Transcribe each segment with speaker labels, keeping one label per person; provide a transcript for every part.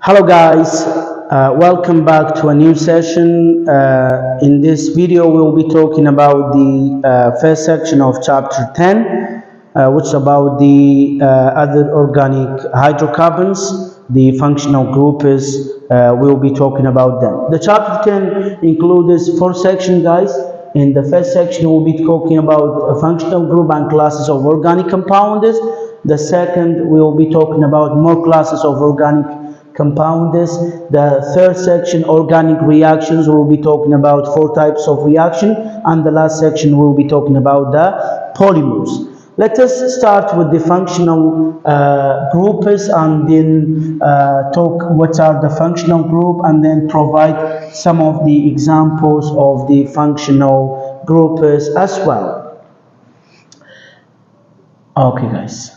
Speaker 1: Hello guys, welcome back to a new session. In this video we will be talking about the first section of chapter 10, which is about the other organic hydrocarbons, the functional groups. We will be talking about them. The chapter 10 includes 4 sections, guys. In the first section we will be talking about a functional group and classes of organic compounds. The second we will be talking about more classes of organic compounds. The third section, organic reactions, we'll be talking about 4 types of reaction, and the last section we'll be talking about the polymers. Let us start with the functional groups and then talk what are the functional group and then provide some of the examples of the functional groups as well. Okay guys,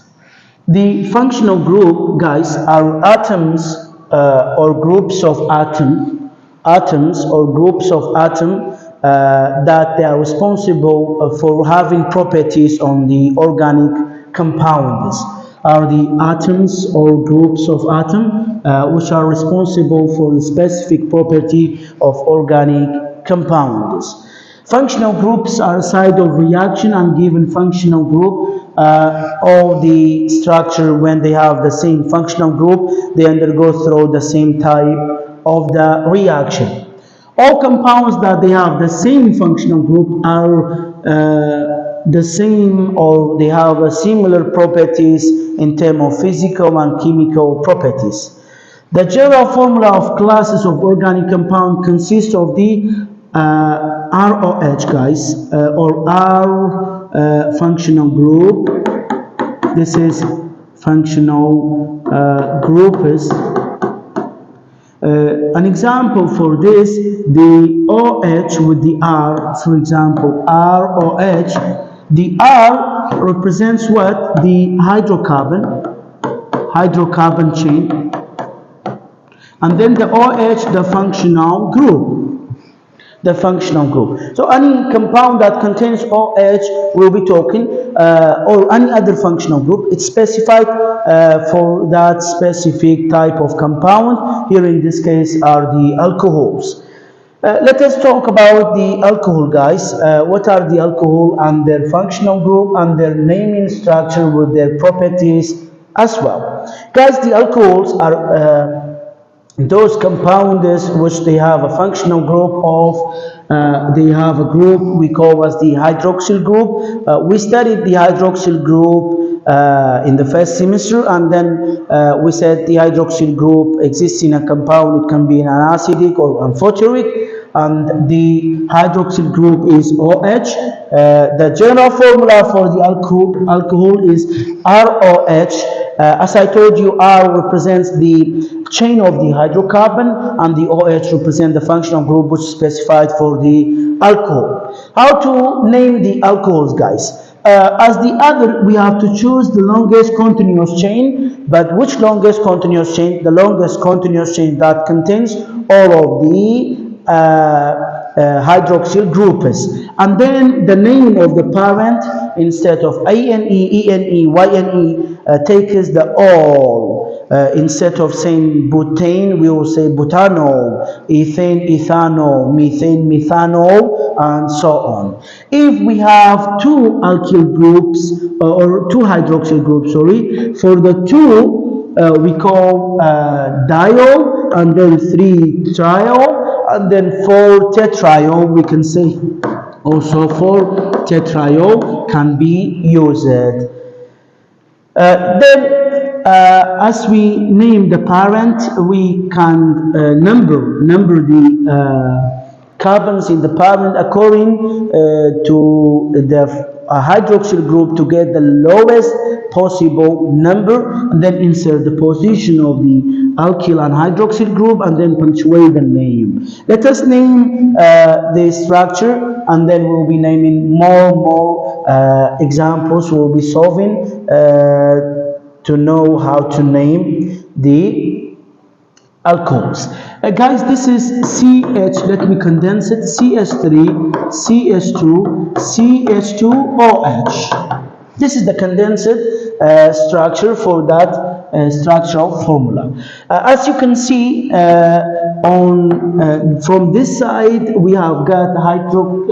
Speaker 1: the functional group, guys, are atoms or groups of atoms or groups of atoms that they are responsible for having properties on the organic compounds. Are the atoms or groups of atoms which are responsible for the specific property of organic compounds. Functional groups are a side of reaction, and given functional group all the structure, when they have the same functional group, they undergo through the same type of the reaction. All compounds that they have the same functional group are the same, or they have a similar properties in terms of physical and chemical properties. The general formula of classes of organic compound consists of the ROH, guys, or R functional group. This is functional group. An example for this, the OH with the R, for example, ROH. The R represents what? The hydrocarbon chain, and then the OH, the functional group. So any compound that contains OH, we'll be talking, or any other functional group, it's specified for that specific type of compound. Here in this case are the alcohols. Let us talk about the alcohol, guys. What are the alcohol and their functional group and their naming structure with their properties as well. Guys, the alcohols are those compounds which they have a functional group of, they have a group we call as the hydroxyl group. We studied the hydroxyl group in the first semester, and then we said the hydroxyl group exists in a compound. It can be an acidic or amphoteric, and the hydroxyl group is OH. The general formula for the alcohol is ROH. As I told you, R represents the chain of the hydrocarbon, and the OH represents the functional group which is specified for the alcohol. How to name the alcohols, guys? As the other, we have to choose the longest continuous chain. But which longest continuous chain? The longest continuous chain that contains all of the hydroxyl groups. And then the name of the parent, instead of ANE, ENE, YNE, takes the all. Instead of saying butane, we will say butanol, ethane, ethanol, methane, methanol, and so on. If we have 2 alkyl groups, or 2 hydroxyl groups, sorry, for the 2 we call diol, and then 3 triol, and then 4 tetriol. We can say also 4 tetriol can be used. As we name the parent, we can number the carbons in the parent according to the hydroxyl group to get the lowest possible number, and then insert the position of the alkyl and hydroxyl group, and then punctuate the name. Let us name the structure, and then we'll be naming more examples. We'll be solving to know how to name the alcohols. Guys, this is CH, let me condense it, CH3, CH2, CH2OH. This is the condensed structure for that structural formula. As you can see from this side we have got hydroxyl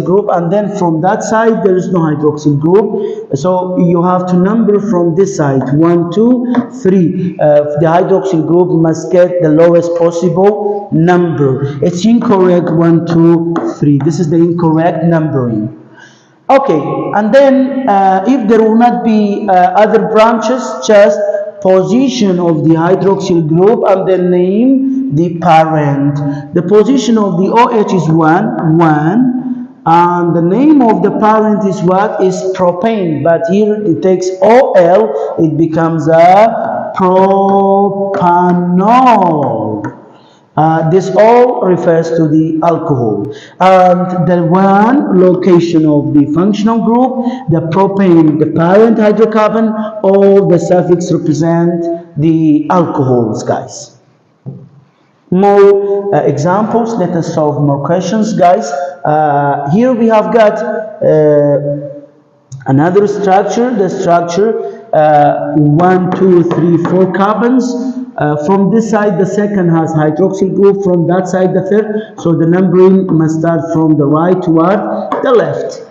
Speaker 1: group, and then from that side there is no hydroxyl group, so you have to number from this side 1 2 3. The hydroxyl group must get the lowest possible number. It's incorrect 1 2 3. This is the incorrect numbering. Okay, and then if there will not be other branches, just position of the hydroxyl group and then name the parent. The position of the OH is 1 and the name of the parent is what? Is propane, but here it takes OL, it becomes a propanol. This all refers to the alcohol. And the one location of the functional group, the propane, the parent hydrocarbon, all the suffix represent the alcohols, guys. More examples. Let us solve more questions, guys. Here we have got another structure. The structure 1 2 3 4 carbons. From this side the second has hydroxyl group, from that side the third, so the numbering must start from the right toward the left.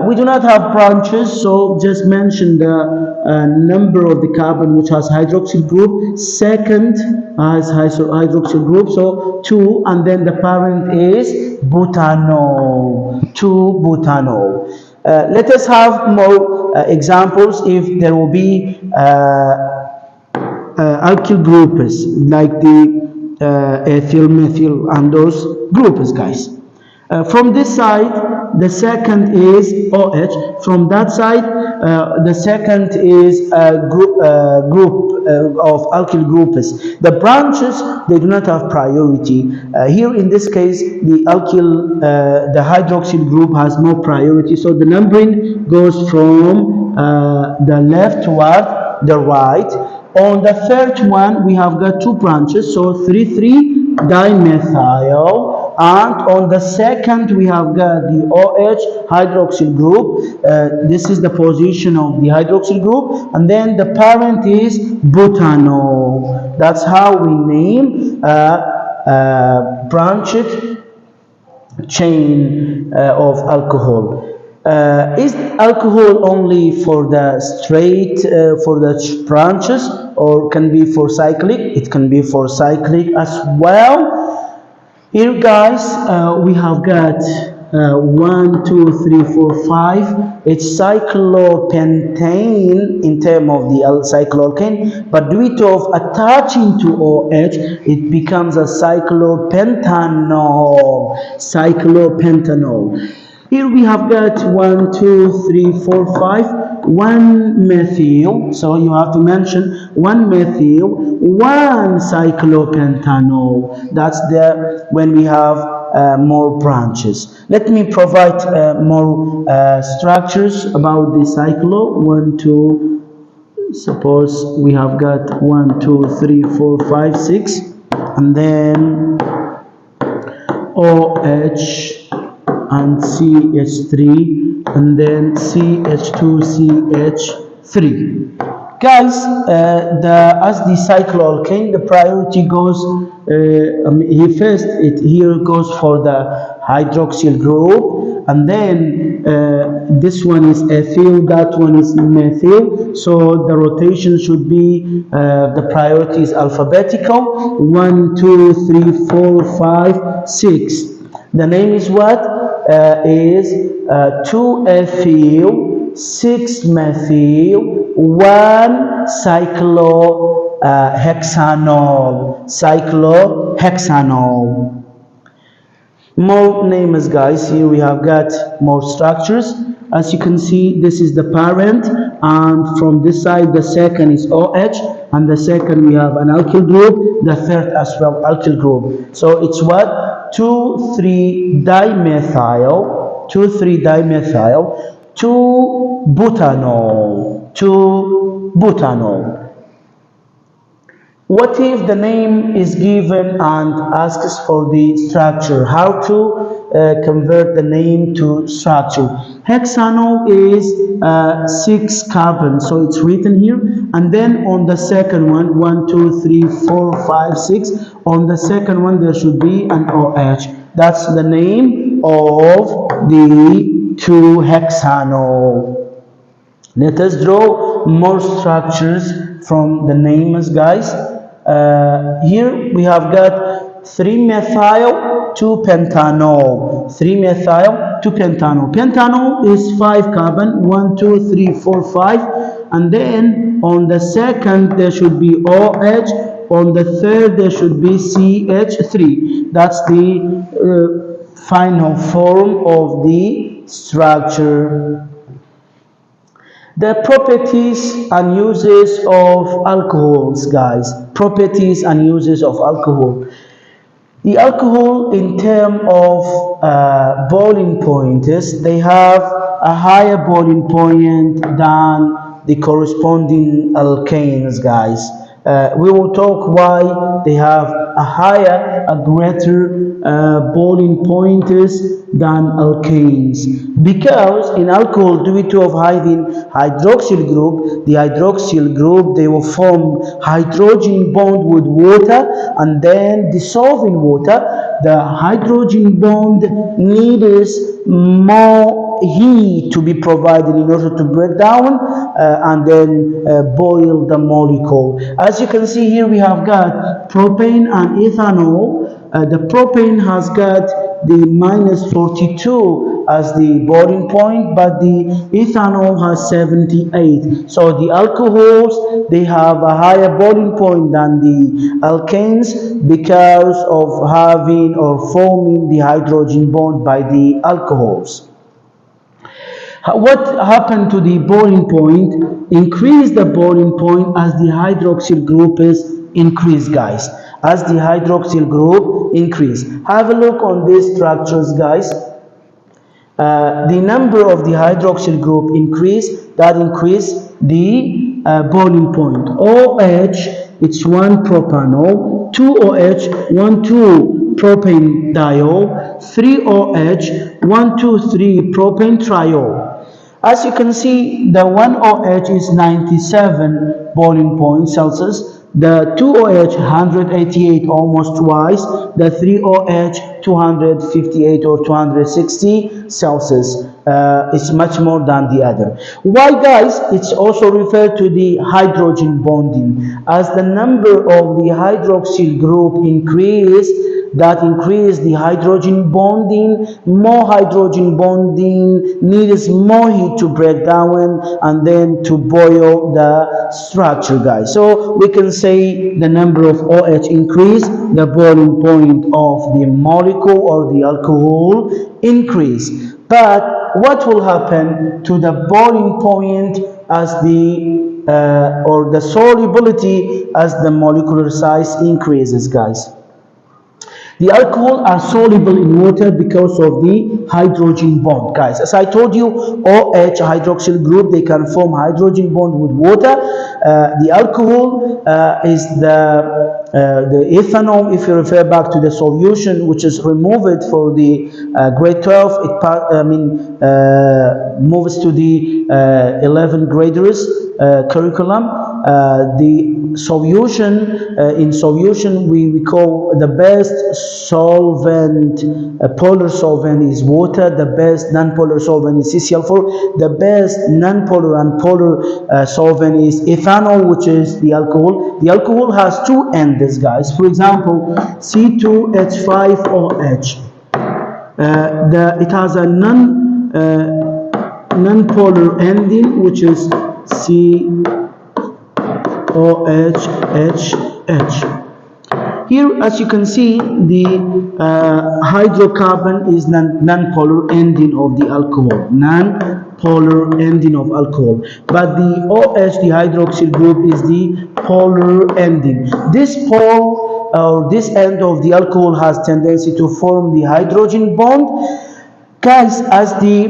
Speaker 1: We do not have branches, so just mention the number of the carbon which has hydroxyl group. Second has hydroxyl group, so 2, and then the parent is butanol, 2-butanol. Let us have more examples. If there will be alkyl groups like the ethyl, methyl, and those groups, guys. From this side the second is OH, from that side the second is a group of alkyl groups. The branches, they do not have priority. Here in this case the the hydroxyl group has no priority, so the numbering goes from the left toward the right. On the third one we have got 2 branches, so 3,3-dimethyl, and on the second we have got the OH hydroxyl group. This is the position of the hydroxyl group, and then the parent is butanol. That's how we name branched chain of alcohol. Is alcohol only for the straight for the branches, or can be for cyclic? It can be for cyclic as well. Here, guys, we have got 1 2 3 4 5. It's cyclopentane in terms of the cycloalkane, but due to attaching to OH it becomes a cyclopentanol. Here we have got 1 2 3 4 5, 1 methyl, so you have to mention 1 methyl, 1 cyclopentanol. That's when we have more branches. Let me provide more structures about the cyclo. 1 2, suppose we have got 1 2 3 4 5 6, and then OH and CH3, and then CH2CH3. Guys, as the cycloalkane, the priority goes here goes for the hydroxyl group, and then this one is ethyl, that one is methyl, so the rotation should be the priority is alphabetical. 1 2 3 4 5 6. The name is what? Is 2-ethyl, 6-methyl, 1 cyclohexanol. More names, guys. Here we have got more structures. As you can see, this is the parent, and from this side the second is OH, and the second we have an alkyl group, the third as well alkyl group. So it's what? 2,3-dimethyl, 2-butanol. What if the name is given and asks for the structure? How to convert the name to structure. Hexanol is 6 carbon, so it's written here. And then on the second one, 1, 2, 3, 4, 5, 6. On the second one, there should be an OH. That's the name of the 2-hexanol. Let us draw more structures from the names, guys. Here we have got 3-methyl 2-pentanol. 3-methyl 2-pentanol. Pentanol is 5 carbon, 1, 2, 3, 4, 5. And then on the second there should be OH. On the third there should be CH3. That's the final form of the structure. The properties and uses of alcohols, guys. Properties and uses of alcohol. The alcohol, in terms of boiling points, they have a higher boiling point than the corresponding alkanes, guys. We will talk why they have a greater boiling points than alkanes. Because in alcohol, due to having hydroxyl group, the hydroxyl group, they will form hydrogen bond with water and then dissolve in water. The hydrogen bond needs more heat to be provided in order to break down and then boil the molecule. As you can see here, we have got propane and ethanol. The propane has got the -42 as the boiling point, but the ethanol has 78. So the alcohols, they have a higher boiling point than the alkanes because of having or forming the hydrogen bond by the alcohols. What happened to the boiling point? Increase the boiling point as the hydroxyl group is increased, guys. As the hydroxyl group increase. Have a look on these structures, guys. The number of the hydroxyl group increase, that increase the boiling point. OH, it's 1 propanol, 2 OH, 1, 2 propane diol, 3 OH, 1, 2, 3 propane triol. As you can see, the 1 OH is 97 boiling point Celsius. The 2 OH 188, almost twice. The 3 OH 258 or 260 Celsius. It's much more than the other. Why, guys? It's also referred to the hydrogen bonding. As the number of the hydroxyl group increase, that increase the hydrogen bonding. More hydrogen bonding needs more heat to break down and then to boil the structure, guys. So we can say the number of OH increase, the boiling point of the molecule or the alcohol increase. But what will happen to the boiling point as the or the solubility as the molecular size increases, guys? The alcohol are soluble in water because of the hydrogen bond, guys. As I told you, OH hydroxyl group, they can form hydrogen bond with water. The alcohol is the ethanol. If you refer back to the solution, which is removed for the grade 12, it moves to the 11th graders curriculum. The solution, in solution we call the best solvent, polar solvent is water, the best non-polar solvent is CCl4, the best non-polar and polar solvent is ethanol, which is the alcohol. The alcohol has two ends, guys. For example, C2H5OH. It has a non-polar ending, which is COHH. Here, as you can see, the hydrocarbon is non-polar ending of the alcohol. Non-polar ending of alcohol. But the OH, the hydroxyl group, is the polar ending. This pole or this end of the alcohol has tendency to form the hydrogen bond. Guys, as the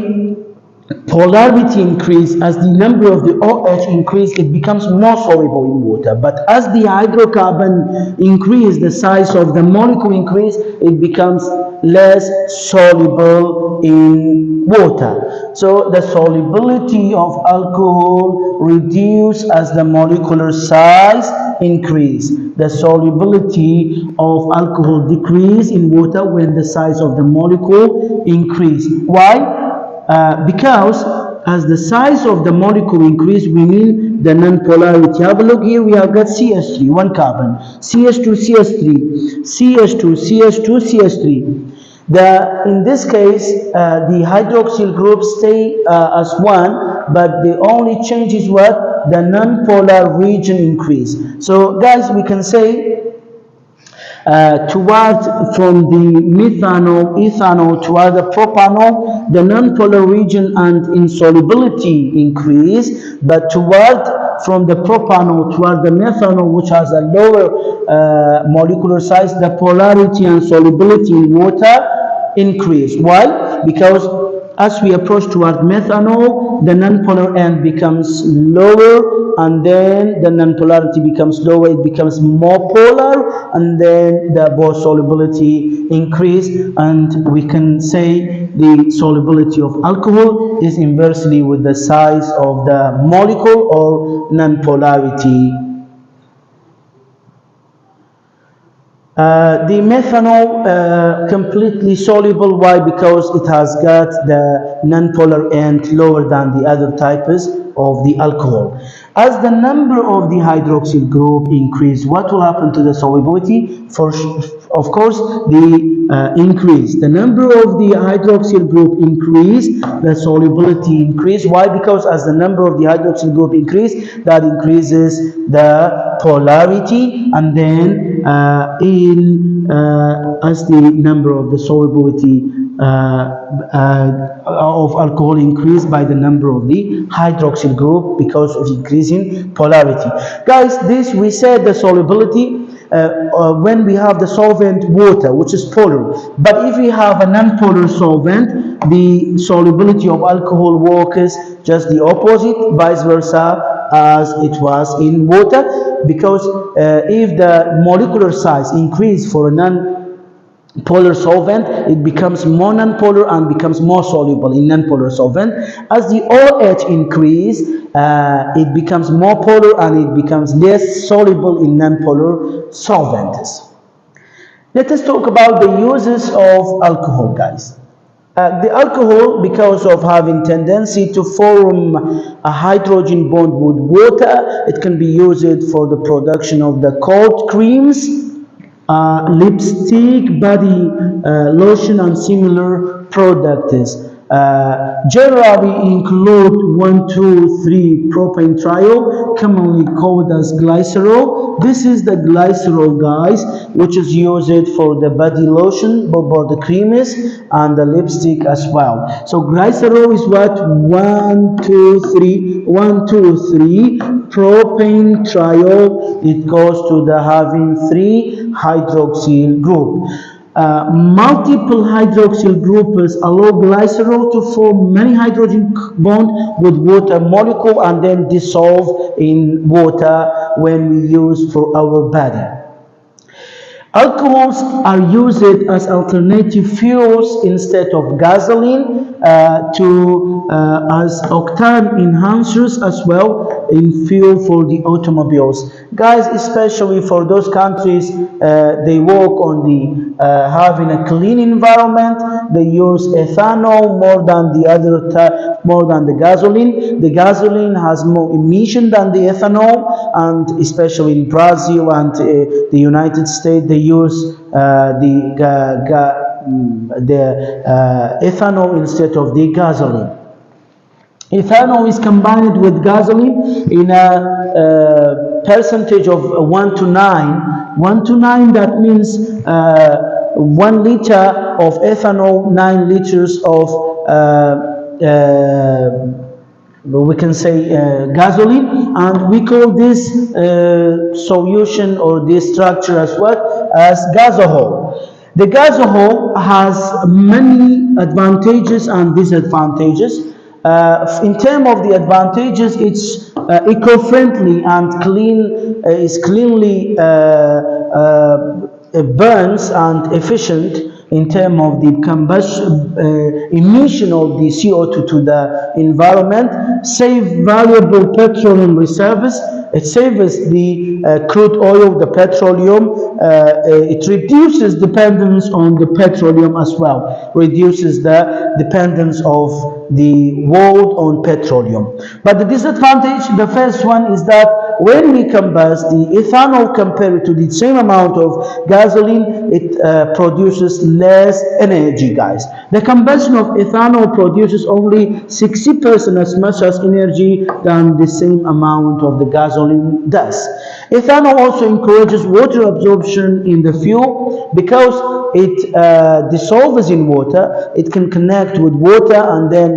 Speaker 1: polarity increase, as the number of the OH increase, it becomes more soluble in water. But as the hydrocarbon increase, the size of the molecule increase, it becomes less soluble in water. So the solubility of alcohol reduce as the molecular size increase. The solubility of alcohol decrease in water when the size of the molecule increase. Why? Because as the size of the molecule increase, we mean the non-polarity. Have a look here, we have got CH3, one carbon, CH2, CH3, CH2, CH2, CH3. In this case, the hydroxyl groups stay as one, but the only change is what? The non-polar region increase. So guys, we can say from the methanol, ethanol toward the propanol, the nonpolar region and insolubility increase, but from the propanol toward the methanol, which has a lower molecular size, the polarity and solubility in water increase. Why? Because as we approach toward methanol, the nonpolar end becomes lower, and then the nonpolarity becomes lower, it becomes more polar, and then the both solubility increase, and we can say the solubility of alcohol is inversely with the size of the molecule or nonpolarity. The methanol completely soluble. Why? Because it has got the nonpolar end lower than the other types of the alcohol. As the number of the hydroxyl group increase, what will happen to the solubility? Of course, the increase. The number of the hydroxyl group increase, the solubility increase. Why? Because as the number of the hydroxyl group increase, that increases the polarity, and then as the number of the solubility of alcohol increase by the number of the hydroxyl group because of increasing polarity. Guys, this we said the solubility when we have the solvent water, which is polar, but if we have a non-polar solvent, the solubility of alcohol works just the opposite, vice versa as it was in water, because if the molecular size increase for a non-polar solvent, it becomes more non-polar and becomes more soluble in non-polar solvent. As the OH increase, it becomes more polar and it becomes less soluble in non-polar solvents. Let us talk about the uses of alcohol, guys. The alcohol, because of having tendency to form a hydrogen bond with water, it can be used for the production of the cold creams, lipstick, body lotion, and similar products. Generally include 1,2,3 propane triol, commonly called as glycerol. This is the glycerol, guys, which is used for the body lotion, for the creams, and the lipstick as well. So glycerol is what? 1,2,3 propane triol. It goes to the having 3 hydroxyl group. Multiple hydroxyl groups allow glycerol to form many hydrogen bond with water molecule and then dissolve in water when we use for our body. Alcohols are used as alternative fuels instead of gasoline, as octane enhancers as well in fuel for the automobiles. Guys, especially for those countries, they work on the having a clean environment. They use ethanol more than the gasoline. The gasoline has more emission than the ethanol, and especially in Brazil and the United States, they use the ethanol instead of the gasoline. Ethanol is combined with gasoline in a percentage of 1 to 9. 1 to 9, that means 1 liter of ethanol, 9 liters of we can say gasoline, and we call this solution or this structure as what? As gasohol. The gasohol has many advantages and disadvantages. In terms of the advantages, it's eco-friendly and cleanly burns and efficient in terms of the combustion emission of the CO2 to the environment, save valuable petroleum reserves. It saves the crude oil, the petroleum. It reduces dependence on the petroleum as well. Reduces the dependence of the world on petroleum. But the disadvantage, the first one, is that when we combust the ethanol compared to the same amount of gasoline, it produces less energy, guys. The combustion of ethanol produces only 60% as much as energy than the same amount of the gasoline does. Ethanol also encourages water absorption in the fuel because it dissolves in water. It can connect with water and then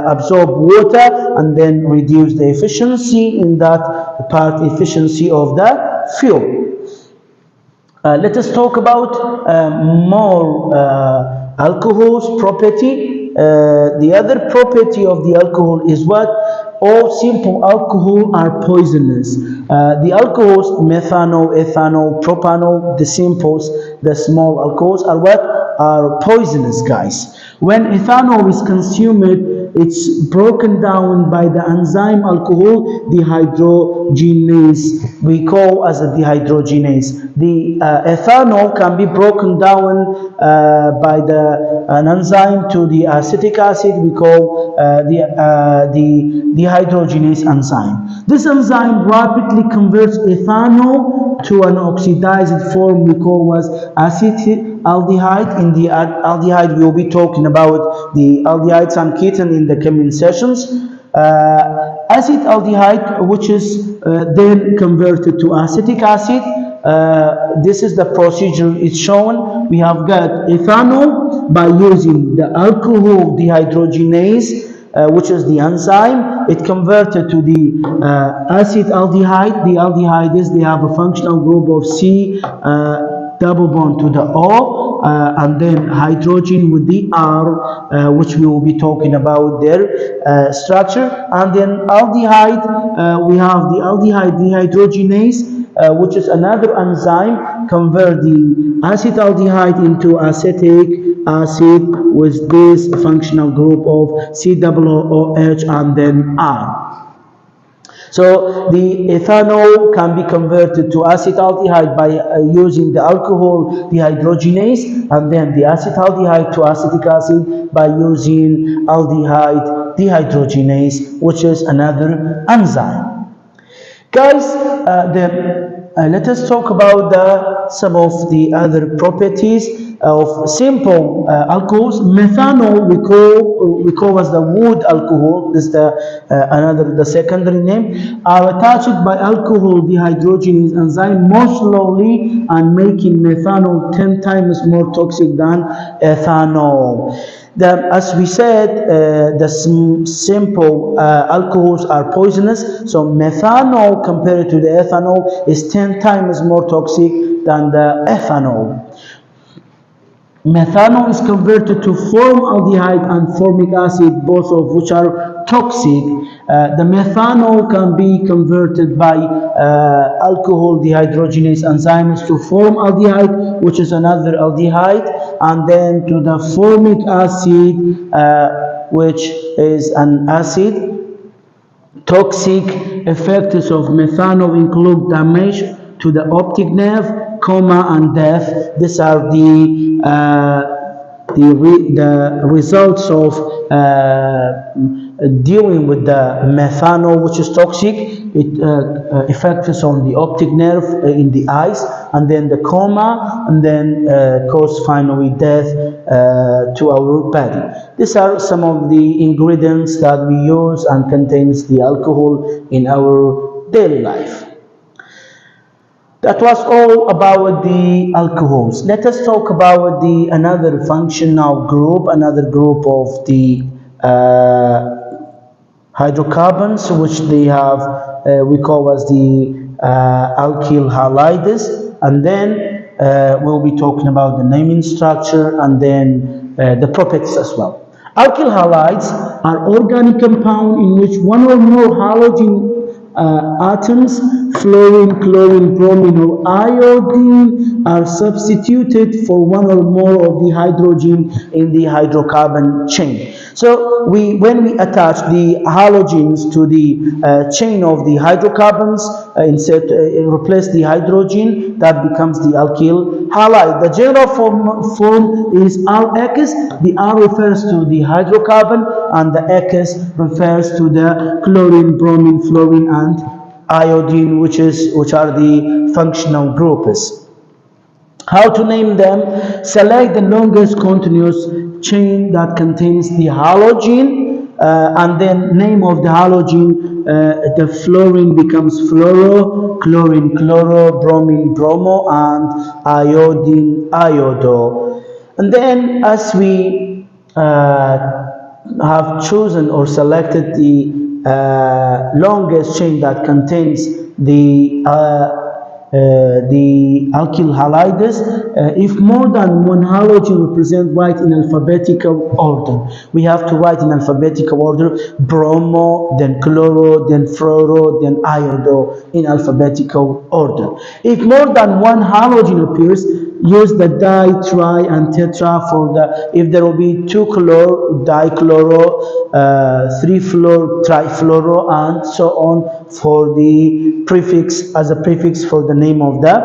Speaker 1: absorb water and then reduce the efficiency in that part, efficiency of the fuel. Let us talk about more alcohol's property. The other property of the alcohol is what? All simple alcohol are poisonous. The alcohols, methanol, ethanol, propanol, the simples, the small alcohols are what? Are poisonous, guys. When ethanol is consumed, it's broken down by the enzyme alcohol dehydrogenase. We call as a dehydrogenase. The ethanol can be broken down by an enzyme to the acetic acid. We call the dehydrogenase enzyme. This enzyme rapidly converts ethanol to an oxidized form we call as acetaldehyde. In the aldehyde, we'll be talking about the aldehydes and ketone in the coming sessions. Acetaldehyde, which is then converted to acetic acid. This is the procedure it's shown. We have got ethanol by using the alcohol dehydrogenase, which is the enzyme. It converted to the acetaldehyde. The aldehydes, they have a functional group of C double bond to the O, and then hydrogen with the R, which we will be talking about their structure. And then aldehyde, we have the aldehyde dehydrogenase, which is another enzyme, convert the acetaldehyde into acetic acid with this functional group of COOH and then R. So the ethanol can be converted to acetaldehyde by using the alcohol dehydrogenase, and then the acetaldehyde to acetic acid by using aldehyde dehydrogenase, which is another enzyme. Guys, let us talk about some of the other properties of simple alcohols. Methanol we call as the wood alcohol. This is the secondary name. Are attached by alcohol dehydrogenase enzyme more slowly and making methanol 10 times more toxic than ethanol. As we said, the simple alcohols are poisonous. So methanol compared to the ethanol is 10 times more toxic than the ethanol. Methanol is converted to formaldehyde and formic acid, both of which are toxic. The methanol can be converted by alcohol dehydrogenase enzymes to formaldehyde, which is another aldehyde, and then to the formic acid, which is an acid. Toxic effects of methanol include damage to the optic nerve, coma, and death. These are the results of dealing with the methanol, which is toxic. It affects on the optic nerve in the eyes, and then the coma, and then cause finally death to our body. These are some of the ingredients that we use and contains the alcohol in our daily life. That was all about the alcohols. Let us talk about another functional group, another group of the hydrocarbons, which they have, we call as the alkyl halides. And then we'll be talking about the naming structure and then the properties as well. Alkyl halides are organic compounds in which one or more halogen atoms, fluorine, chlorine, bromine, or iodine, are substituted for one or more of the hydrogen in the hydrocarbon chain. So when we attach the halogens to the chain of the hydrocarbons, replace the hydrogen, that becomes the alkyl halide. The general form is RX. The R refers to the hydrocarbon, and the X refers to the chlorine, bromine, fluorine, and iodine, which are the functional groups. How to name them? Select the longest continuous chain that contains the halogen, and then name of the halogen. The fluorine becomes fluoro, chlorine chloro, bromine bromo, and iodine iodo. And then as we have chosen or selected the longest chain that contains the alkyl halides, if more than one halogen represent, write in alphabetical order. We have to write in alphabetical order: bromo, then chloro, then fluoro, then iodo, in alphabetical order. If more than one halogen appears, use the di, tri, and tetra for the, if there will be 2 chloro, dichloro, 3 fluoro, trifluoro, and so on for the prefix, as a prefix for the name of the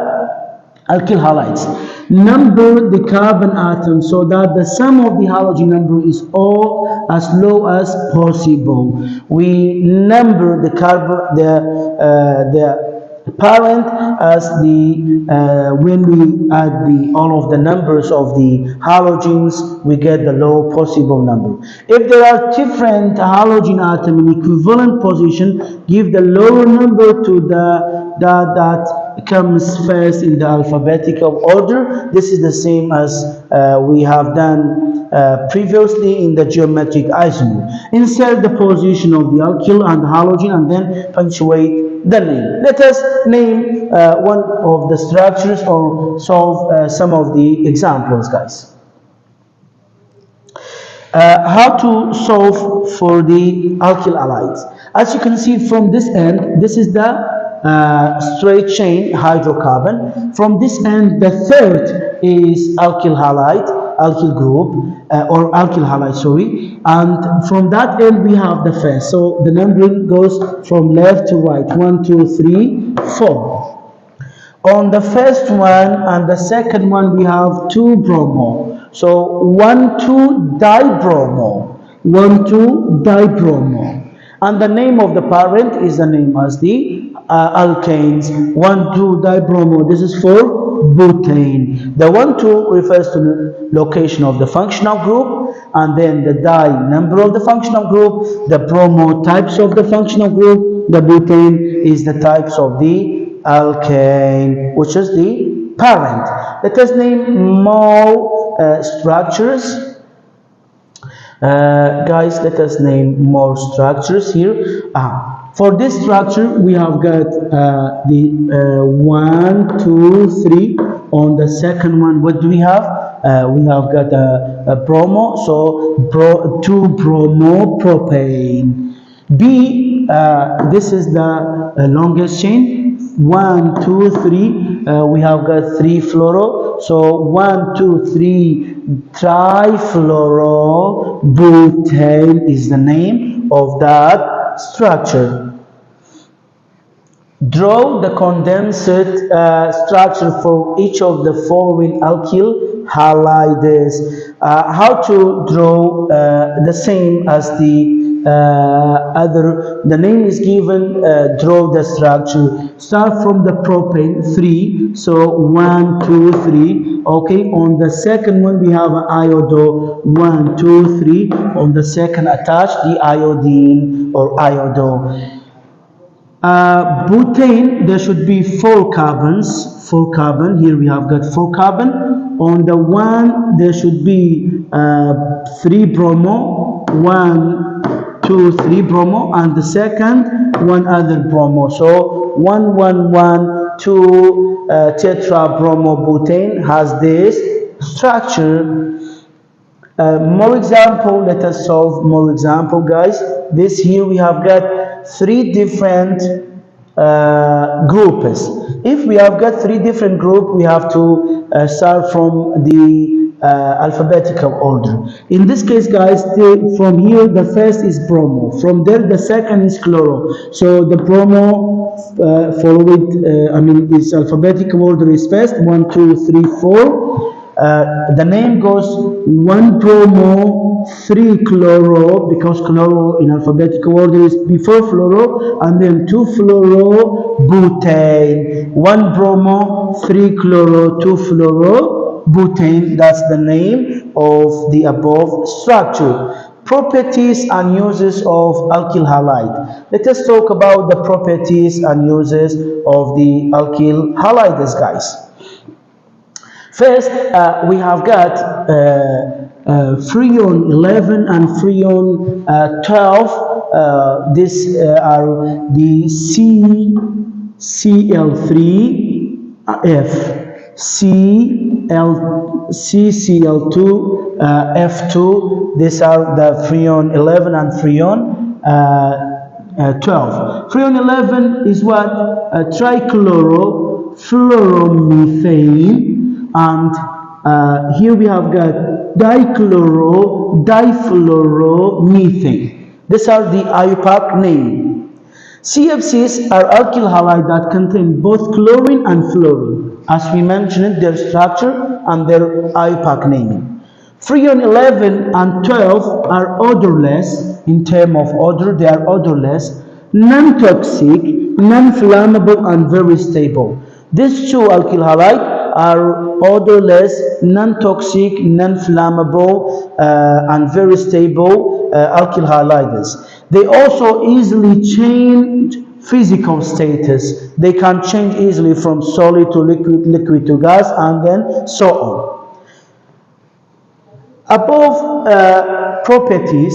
Speaker 1: alkyl halides. Number the carbon atoms so that the sum of the halogen number is all as low as possible. We number the carbon, the parent as the when we add all of the numbers of the halogens, we get the low possible number. If there are different halogen atoms in equivalent position, give the lower number to the that comes first in the alphabetical order. This is the same as we have done previously in the geometric isomer. Insert the position of the alkyl and halogen and then punctuate the name. Let us name one of the structures or solve some of the examples, guys. How to solve for the alkyl halides? As you can see from this end, this is the straight chain hydrocarbon. From this end, the third is alkyl halide, alkyl group, or alkyl halide, sorry. And from that end, we have the first. So the numbering goes from left to right. 1, 2, 3, 4. On the first one and the second one, we have 2 bromo. So 1, 2 dibromo. 1, 2 dibromo. And the name of the parent is the name as the alkanes. 1, 2 dibromo. This is for butane. The 1, 2 refers to the location of the functional group, and then the di, number of the functional group, the bromo, types of the functional group, the butane is the types of the alkane, which is the parent. Let us name more structures. Guys, let us name more structures here. For this structure, we have got the 1, 2, 3. On the second one, what do we have? We have got a bromo, so 2 bromo propane. B, this is the longest chain. 1, 2, 3. We have got 3 fluoro, so 1, 2, 3 trifluoro butane is the name of that structure. Draw the condensed structure for each of the following alkyl halides. How to draw the same as the other? The name is given. Draw the structure. Start from the propane, 3. So 1, 2, 3. Okay. On the second one, we have iodo. 1, 2, 3. On the second, attach the iodine or iodo. Butane, there should be 4 carbons. 4 carbon. Here we have got 4 carbon. On the one, there should be 3 bromo. 1, 2, 3 bromo, and the second, 1 other bromo. So 1, 1, 1, 2 tetra bromo butane has this structure. More example. Let us solve more example, guys. This here we have got 3 different groups. If we have got three different groups, we have to start from the alphabetical order. In this case, guys, from here the first is bromo. From there, the second is chloro. So the bromo followed. Its alphabetical order is first 1, 2, 3, 4. The name goes 1 bromo, 3 chloro, because chloro in alphabetical order is before fluoro, and then 2 fluoro butane. 1 bromo, 3 chloro, 2 fluoro butane. That's the name of the above structure. Properties and uses of alkyl halide. Let us talk about the properties and uses of the alkyl halides, guys. First, we have got Freon 11 and Freon 12. These are the CCl3F, CCl2, F2. These are the Freon 11 and Freon 12. Freon 11 is what? Trichlorofluoromethane. And here we have got difluoromethane. These are the IUPAC name. CFCs are alkyl halides that contain both chlorine and fluorine, as we mentioned their structure and their IUPAC name. Freon 11 and 12 are odorless. In terms of odor, they are odorless, non-toxic, non-flammable, and very stable. These two alkyl halides are odorless, non-toxic, non-flammable, and very stable alkyl halides. They also easily change physical status. They can change easily from solid to liquid, liquid to gas, and then so on. Above properties,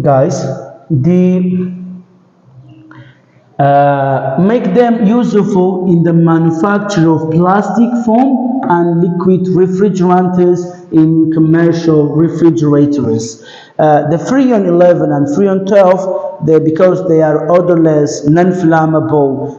Speaker 1: guys, make them useful in the manufacture of plastic foam and liquid refrigerants in commercial refrigerators. The Freon 11 and Freon 12, because they are odorless, non-flammable,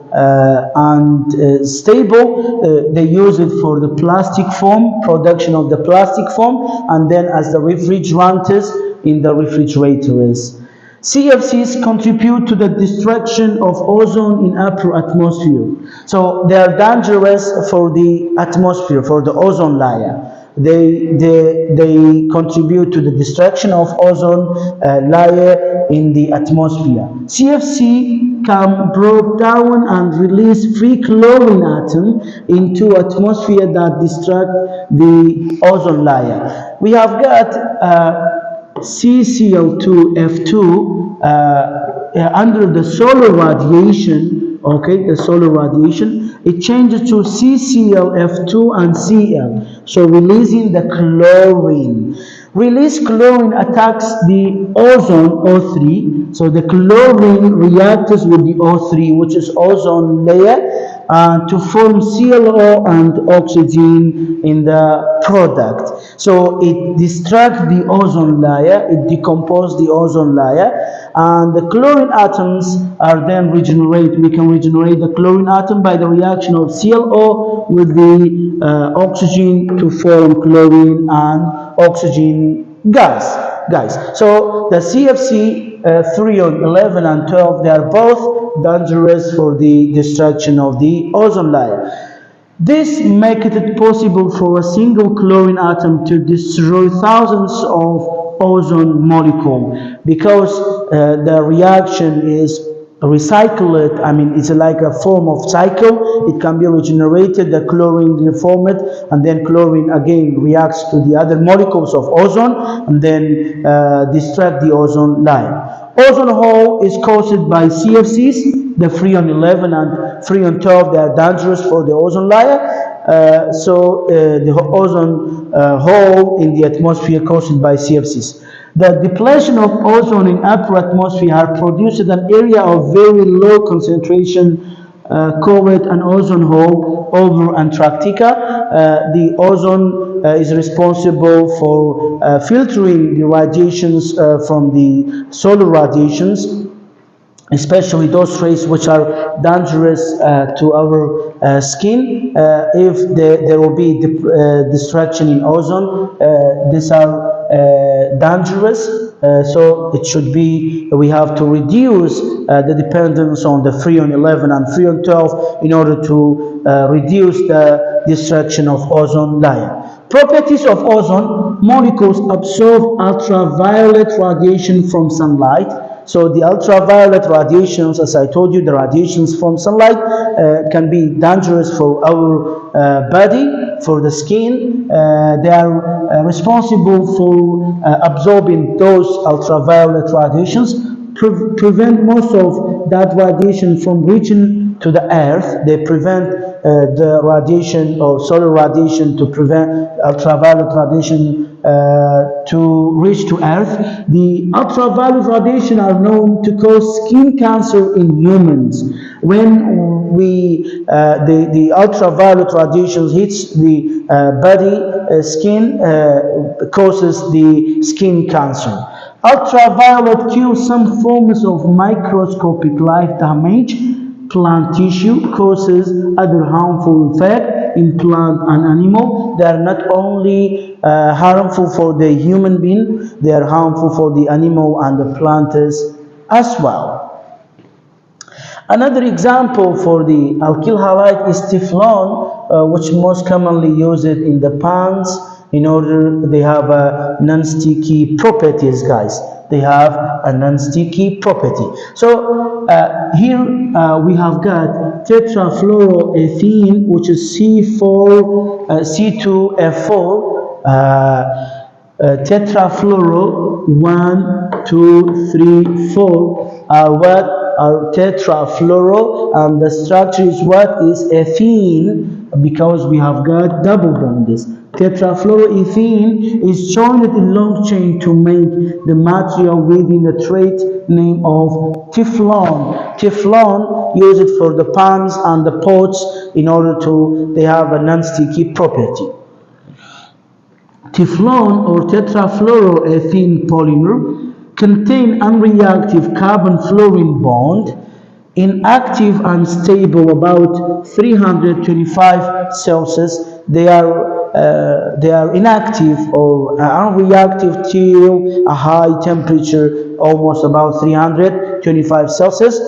Speaker 1: and stable, they use it for the plastic foam, production of the plastic foam, and then as the refrigerants in the refrigerators. CFCs contribute to the destruction of ozone in upper atmosphere. So they are dangerous for the atmosphere, for the ozone layer. They contribute to the destruction of ozone layer in the atmosphere. CFC can break down and release free chlorine atom into atmosphere that destruct the ozone layer. We have got CCl2F2 under the solar radiation, the solar radiation, it changes to CClF2 and Cl, so releasing the chlorine. Released chlorine attacks the ozone O3, so the chlorine reacts with the O3, which is ozone layer, to form ClO and oxygen in the product. So it distracts the ozone layer, it decomposes the ozone layer, and the chlorine atoms are then regenerated. We can regenerate the chlorine atom by the reaction of ClO with the oxygen to form chlorine and oxygen gas, guys. So the CFC Freon 11 and 12, they are both dangerous for the destruction of the ozone layer. This makes it possible for a single chlorine atom to destroy thousands of ozone molecules, because the reaction is recycled. It's like a form of cycle. It can be regenerated, the chlorine reformed, and then chlorine again reacts to the other molecules of ozone and then destruct the ozone layer. Ozone hole is caused by CFCs. The Freon 11 and Freon 12, they are dangerous for the ozone layer. The ozone hole in the atmosphere caused by CFCs. The depletion of ozone in upper atmosphere produced an area of very low concentration called an ozone hole over Antarctica. The ozone is responsible for filtering the radiations from the solar radiations especially those rays which are dangerous to our skin. If there will be destruction in ozone, these are dangerous. So it should be, we have to reduce the dependence on the Freon 11 and Freon 12 in order to reduce the destruction of ozone layer. Properties of ozone: molecules absorb ultraviolet radiation from sunlight. So the ultraviolet radiations, as I told you, the radiations from sunlight can be dangerous for our body, for the skin. They are responsible for absorbing those ultraviolet radiations, prevent most of that radiation from reaching to the earth. They prevent the radiation or solar radiation, to prevent ultraviolet radiation to reach to earth. The ultraviolet radiation are known to cause skin cancer in humans. When the ultraviolet radiation hits the body skin, causes the skin cancer. Ultraviolet kills some forms of microscopic life damage. Plant tissue, causes other harmful effects in plant and animal. They are not only harmful for the human being, they are harmful for the animal and the plants as well. Another example for the alkyl halide is Teflon, which most commonly used in the pans. In order, they have non-sticky properties, guys. They have a non-sticky property. So here we have got tetrafluoroethene, which is C2F4. Tetrafluoro 1, 2, 3, 4 are what are tetrafluoro, and the structure is what is ethene, because we have got double bonds. Tetrafluoroethene is joined in long chain to make the material within the trait name of Teflon. Teflon used for the pans and the pots in order to, they have a non-sticky property. Teflon or tetrafluoroethene polymer contain unreactive carbon-fluorine bond, inactive and stable about 325 Celsius. They are inactive or unreactive till a high temperature, almost about 325 Celsius.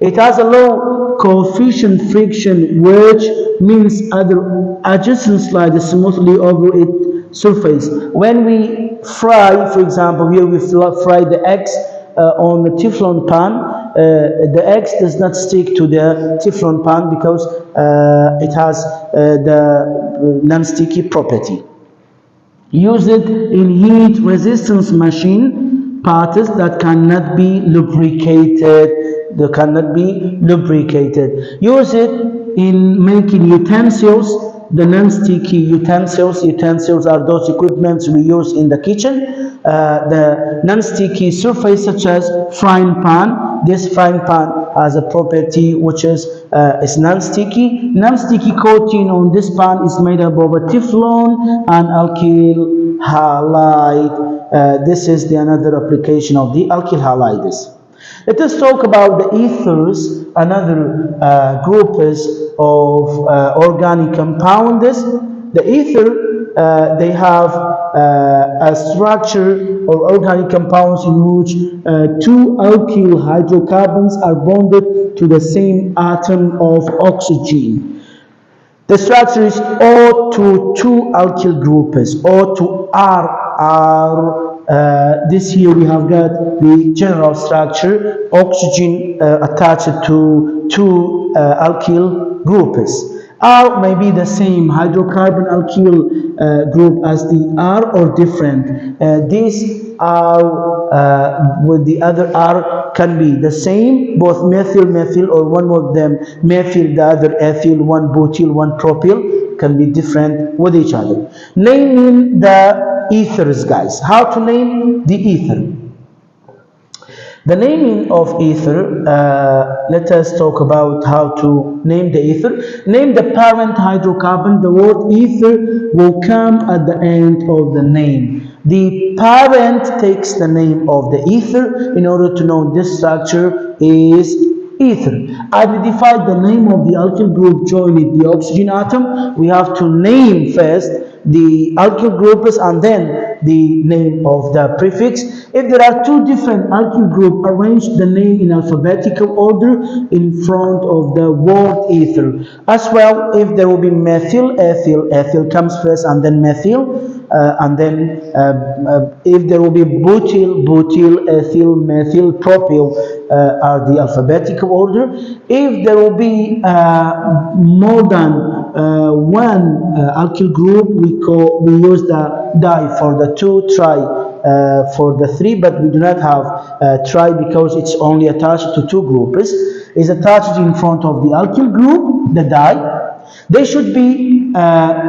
Speaker 1: It has a low coefficient friction, which means other adjacent slide smoothly over its surface. When we fry, for example, here we fry the eggs on the Teflon pan, the eggs does not stick to the Teflon pan because it has the non-sticky property. Use it in heat resistance machine parts that cannot be lubricated. Use it in making utensils. The non-sticky utensils are those equipments we use in the kitchen. The non-sticky surface, such as frying pan. This frying pan has a property which is non-sticky. Non-sticky coating on this pan is made up of a Teflon and alkyl halide. This is the another application of the alkyl halides. Let us talk about the ethers, another group is of organic compounds. The ether, they have a structure or organic compounds in which two alkyl hydrocarbons are bonded to the same atom of oxygen. The structure is O2 alkyl groups. O2R. This here we have got the general structure, oxygen attached to two alkyl groups. R may be the same hydrocarbon alkyl group as the R or different. These R with the other R can be the same, both methyl, or one of them methyl, the other ethyl, one butyl, one propyl, can be different with each other. Naming the ethers, guys. How to name the ether? The naming of ether, let us talk about how to name the ether. Name the parent hydrocarbon. The word ether will come at the end of the name. The parent takes the name of the ether in order to know this structure is ether. Identify the name of the alkyl group joining the oxygen atom. We have to name first the alkyl groups and then the name of the prefix. If there are two different alkyl groups, arrange the name in alphabetical order in front of the word ether. As well, if there will be methyl, ethyl, ethyl comes first and then methyl. And then if there will be butyl, butyl, ethyl, methyl, propyl are the alphabetical order. If there will be more than one alkyl group, we use the di for the 2, tri for the 3, but we do not have tri because it's only attached to 2 groups. It's attached in front of the alkyl group, the di. There should be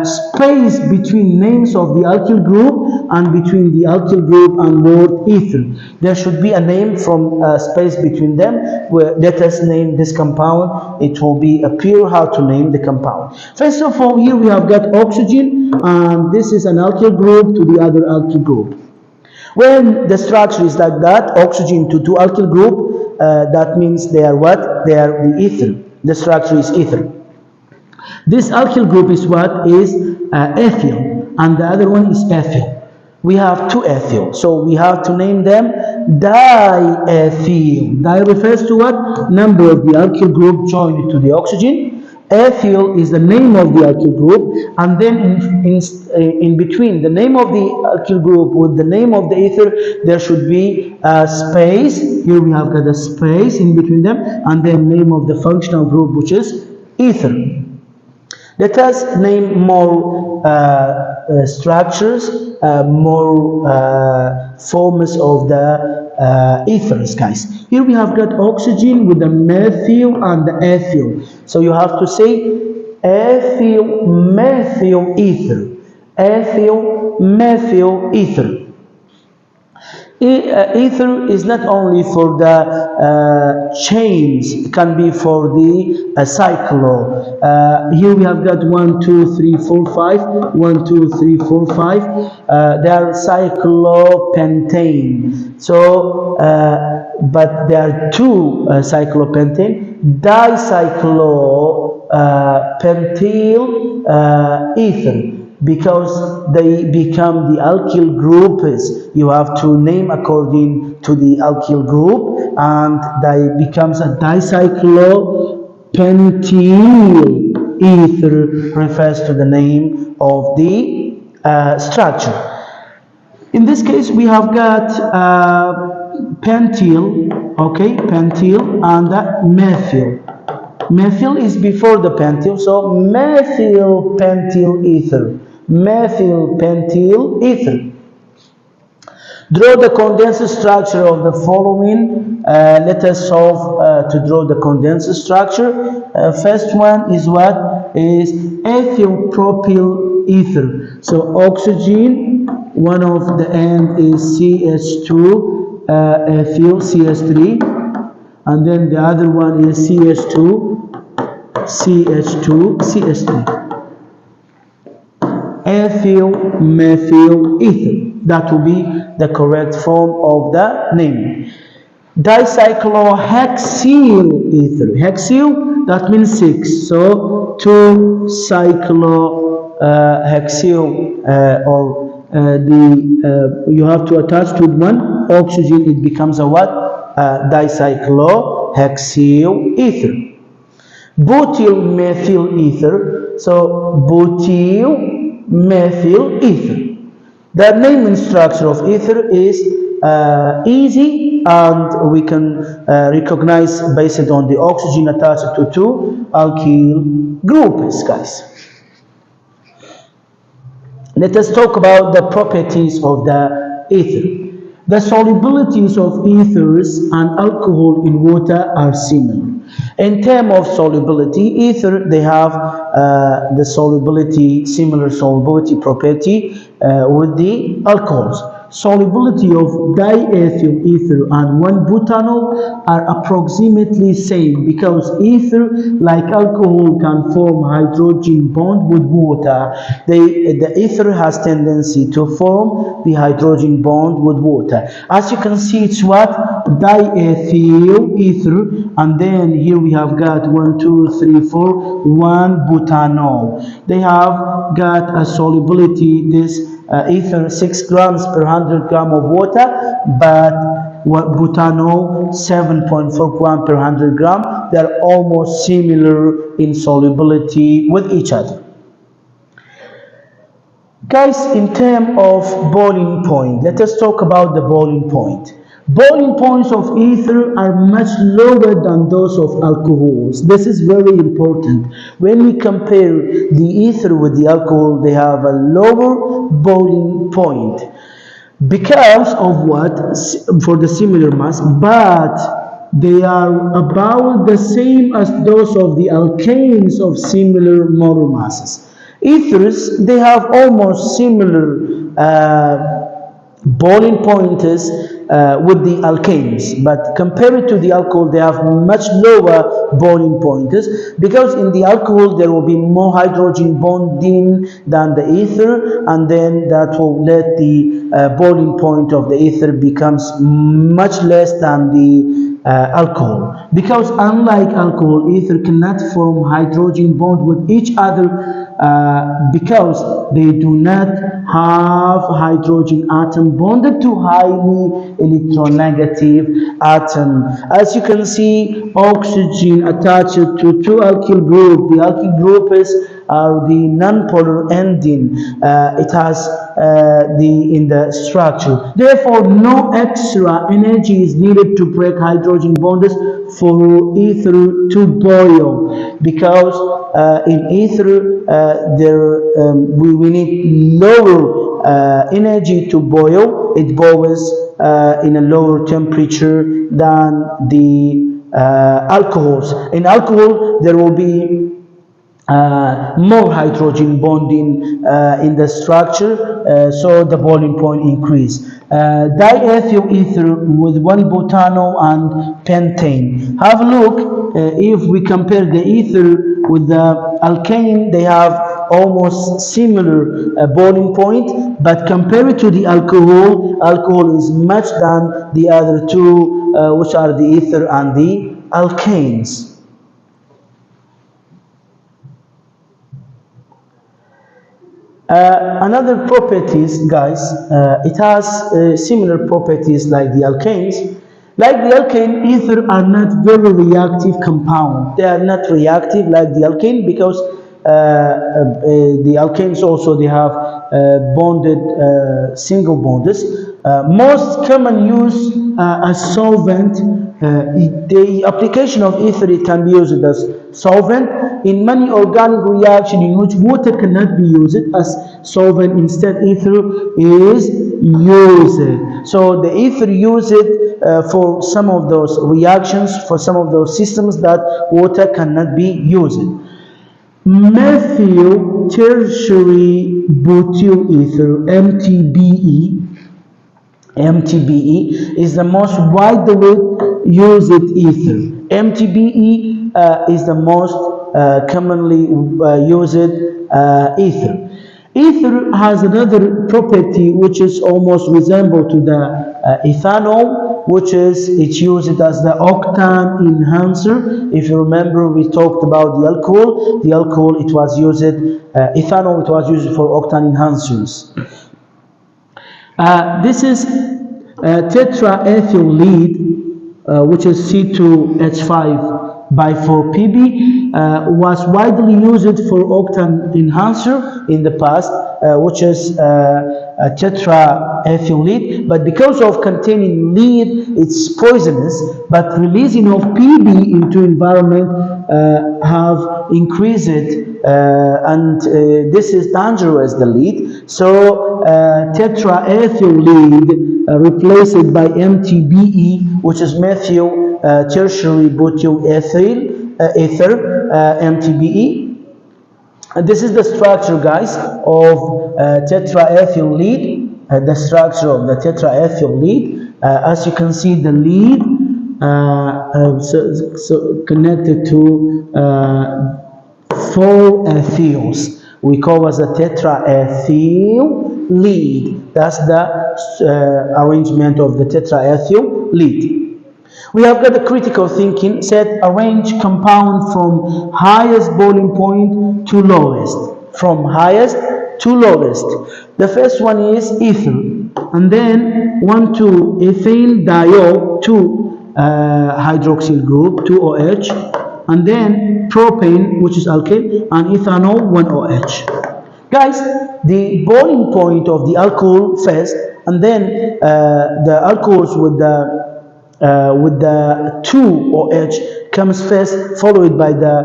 Speaker 1: space between names of the alkyl group and between the alkyl group and word ether. There should be a name from space between them. Let us name this compound. It will be appear how to name the compound. First of all, here we have got oxygen, and this is an alkyl group to the other alkyl group. When the structure is like that, oxygen to 2 alkyl group, that means they are what? They are the ether. The structure is ether. This alkyl group is what? Is ethyl, and the other one is ethyl. We have 2 ethyl, so we have to name them diethyl. Di refers to what? Number of the alkyl group joined to the oxygen. Ethyl is the name of the alkyl group, and then in between the name of the alkyl group with the name of the ether, there should be a space. Here we have got a space in between them, and then name of the functional group, which is ether. Let us name more structures, more forms of the ethers, guys. Here we have got oxygen with the methyl and the ethyl. So you have to say ethyl methyl ether. Ethyl methyl ether. Ether is not only for the chains, it can be for the cyclo. Here we have got 1, 2, 3, 4, 5. 1, 2, 3, 4, 5. They are cyclopentane. So, but there are 2 cyclopentane. Dicyclopentyl ether. Because they become the alkyl groups, you have to name according to the alkyl group, and they becomes a dicyclopentyl ether, refers to the name of the structure. In this case, we have got pentyl, okay, pentyl and methyl. Methyl is before the pentyl, so methyl pentyl ether. Methyl pentyl ether. Draw the condensed structure of the following. Let us solve to draw the condensed structure. First one is what? Is ethyl propyl ether. So oxygen, one of the end is CH2, ethyl, CS3. And then the other one is CH2, CH2, CS3. Ethyl methyl ether. That will be the correct form of the name. Dicyclohexyl ether. Hexyl, that means 6. So 2 cyclohexyl you have to attach to 1 oxygen. It becomes a what? Dicyclohexyl ether. Butyl methyl ether. So butyl methyl ether. The naming structure of ether is easy, and we can recognize based on the oxygen attached to 2 alkyl groups, guys. Let us talk about the properties of the ether. The solubilities of ethers and alcohol in water are similar. In terms of solubility, ether, they have the similar solubility property with the alcohols. Solubility of diethyl ether and 1-butanol are approximately same, because ether, like alcohol, can form hydrogen bond with water. The ether has tendency to form the hydrogen bond with water. As you can see, it's what? Diethyl ether, and then here we have got 1, 2, 3, 4, 1-butanol. They have got a solubility, this ether 6 grams per 100 gram of water, but butanol 7.4 gram per 100 gram. They're almost similar in solubility with each other. Guys, in terms of boiling point, let us talk about the boiling point. Boiling points of ether are much lower than those of alcohols. This is very important. When we compare the ether with the alcohol, they have a lower boiling point. Because of what? For the similar mass, but they are about the same as those of the alkanes of similar molar masses. Ethers, they have almost similar boiling points with the alkanes, but compared to the alcohol, they have much lower boiling points, because in the alcohol there will be more hydrogen bonding than the ether, and then that will let the boiling point of the ether becomes much less than the alcohol, because unlike alcohol, ether cannot form hydrogen bond with each other because they do not have hydrogen atom bonded to highly electronegative atom. As you can see, oxygen attached to 2 alkyl group. The alkyl group are the non-polar ending. It has in the structure. Therefore, no extra energy is needed to break hydrogen bonds for ether to boil, because in ether we need lower energy to boil. It boils in a lower temperature than the alcohols. In alcohol, there will be more hydrogen bonding in the structure, so the boiling point increase. Diethyl ether with 1-butanol and pentane. Have a look. If we compare the ether with the alkane, they have almost similar boiling point, but compared to the alcohol is much than the other two, which are the ether and the alkanes. Another properties, guys, it has similar properties like the alkanes. Like the alkane, ether are not very reactive compound. They are not reactive like the alkane, because the alkanes also, they have bonded single bonds. Most common use as solvent. The application of ether, it can be used as solvent in many organic reactions in which water cannot be used as solvent. Instead, ether is used. So the ether used for some of those reactions, for some of those systems that water cannot be used. Methyl tertiary butyl ether, MTBE is the most widely used ether. MTBE is the most commonly used ether. Ether has another property which is almost resemble to the ethanol, which is it's used as the octane enhancer. If you remember, we talked about the alcohol. The alcohol, it was used, ethanol, it was used for octane enhancers. This is tetraethyl lead, which is C2H5 was widely used for octane enhancer in the past, which is tetraethyl lead. But because of containing lead, it's poisonous. But releasing of PB into environment have increased and this is dangerous, the lead. So tetraethyl lead replaced by MTBE, which is methyl tertiary butyl ether, MTBE. And this is the structure, guys, of tetraethyl lead. the structure of the tetraethyl lead. As you can see, the lead so connected to 4 ethyls. We call as a tetraethyl lead. That's the arrangement of the tetraethyl lead. We have got the critical thinking. Said arrange compound from highest boiling point to lowest. From highest to lowest. The first one is ether, and then 1,2 ethane diol 2 hydroxyl group 2 OH, and then propane, which is alkane, and ethanol 1 OH. Guys, the boiling point of the alcohol first, and then the alcohols with the 2 OH comes first, followed by the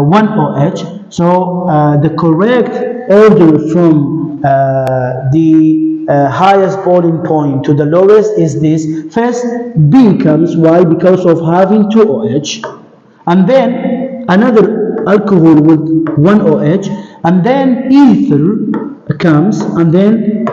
Speaker 1: 1 OH. So the correct order from the highest boiling point to the lowest is this. First, B comes. Why? Because of having 2 OH, and then another alcohol with 1 OH, and then ether comes, and then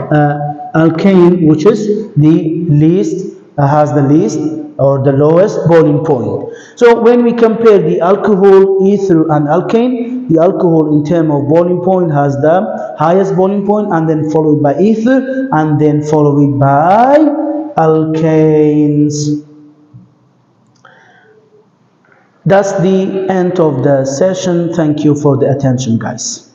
Speaker 1: alkane, which is the least, has the least or the lowest boiling point. So when we compare the alcohol, ether, and alkane, the alcohol in terms of boiling point has the highest boiling point, and then followed by ether, and then followed by alkanes. That's the end of the session. Thank you for the attention, guys.